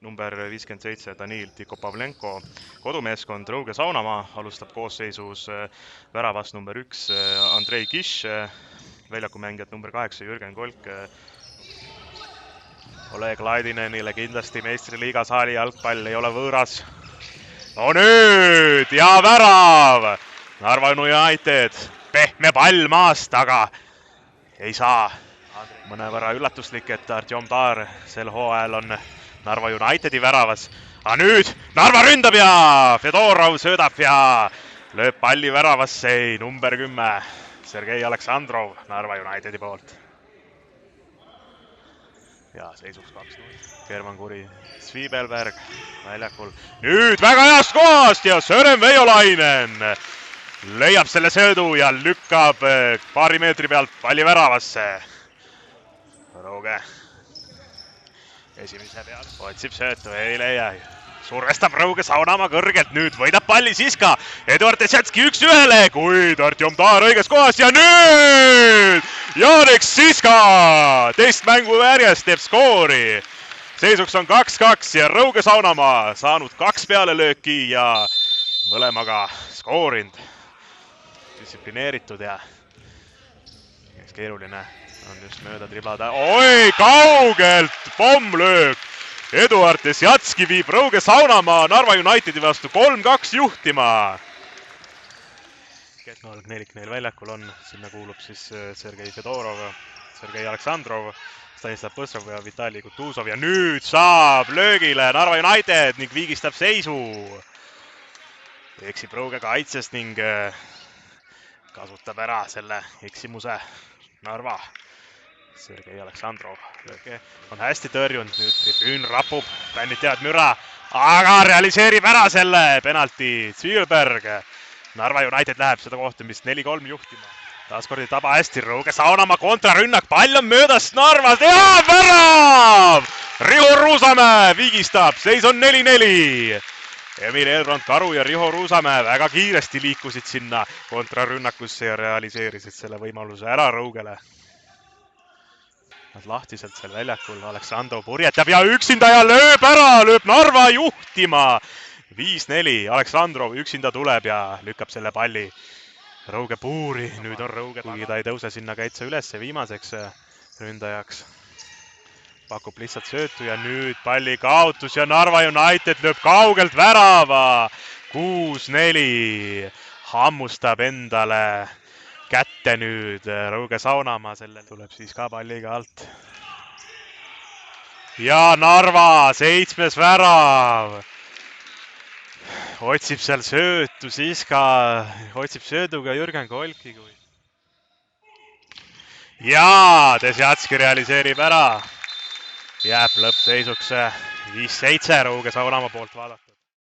number 57 Danil Tikopavlenko. Kodumeeskond Rõuge Saunamaa alustab koosseisus väravast number 1 Andrei Kiš, väljakumängijad number 8 Jürgen Kolk. Oleg Laidinenile kindlasti meistriliiga saali jalgpall ei ole võõras. No nüüd ja värav! Narva United, pehme pall maast, aga ei saa. Mõnevõrra üllatuslik, et Artjom Taar sel hooajal on Narva Unitedi väravas. Aga nüüd Narva ründab ja Fedorov söödab ja lööb palli väravasse number 10 Sergei Aleksandrov Narva Unitedi poolt. Ja seisuks 2-0. German Kuri, Sviibelberg väljakul. Nüüd väga heast kohast ja Sören Veiolainen leiab selle söödu ja lükkab paari meetri pealt palli väravasse. Rõuge esimese peal otsib söötu, ei leia. Survestab Rõuge Saunamaa kõrgelt, nüüd võidab palli Siska. Eduard Tesjatski 1-1, kuid Artjom Taar õiges kohas ja nüüd Janek Siska teist mängu järjest teeb skoori. Seisuks on 2-2 ja Rõuge Saunamaa saanud 2 pealelööki ja mõlemaga skoorinud. Distsiplineeritud ja keeruline on just mööda triblada. Oi, kaugelt pommlöök! Eduard Tesjatski viib Rõuge Saunamaa Narva Unitedi vastu 3-2 juhtima. Algnelik neil väljakul on, sinna kuulub siis Sergei Fedorov, Sergei Aleksandrov, Stanislav Põstrov ja Vitali Kutuzov ja nüüd saab löögile Narva United ning viigistab seisu. Eksib Rõuge kaitsest ning kasutab ära selle eksimuse Narva. Sergei Aleksandrov on hästi tõrjunud, nüüd tribüün rapub, bändid teavad müra, aga realiseerib ära selle penalti Sviibelberg. Narva United läheb seda kohtumist 4-3 juhtima. Taaskord ei taba hästi Rõuge Saunamaa kontrarünnak, pall on möödas Narvast ja värav! Riho Ruusamäe viigistab, seis on 4-4. Emil Elrond Karu ja Riho Ruusamäe väga kiiresti liikusid sinna kontrarünnakusse ja realiseerisid selle võimaluse ära Rõugele. Nad lahtiselt seal väljakul, Aleksandrov purjetab ja üksinda ja lööb ära, lööb Narva juhtima. 5-4, Aleksandrov üksinda tuleb ja lükkab selle palli Rõuge puuri. Nüüd on Rõuge, kuigi ta ei tõuse sinna kaitse ülesse viimaseks ründajaks. Pakub lihtsalt söötu ja nüüd palli kaotus ja Narva United lööb kaugelt värava. 6-4, hammustab endale kätte nüüd Rõuge Saunamaa, sellel tuleb siis ka palliga alt. Ja Narva 7. värav. Otsib seal söötu, Siska otsib sööduga Jürgen Kolki. Ja Tesjatski realiseerib ära. Jääb lõppseisuks 5-7 Rõuge Saunamaa poolt vaadatud.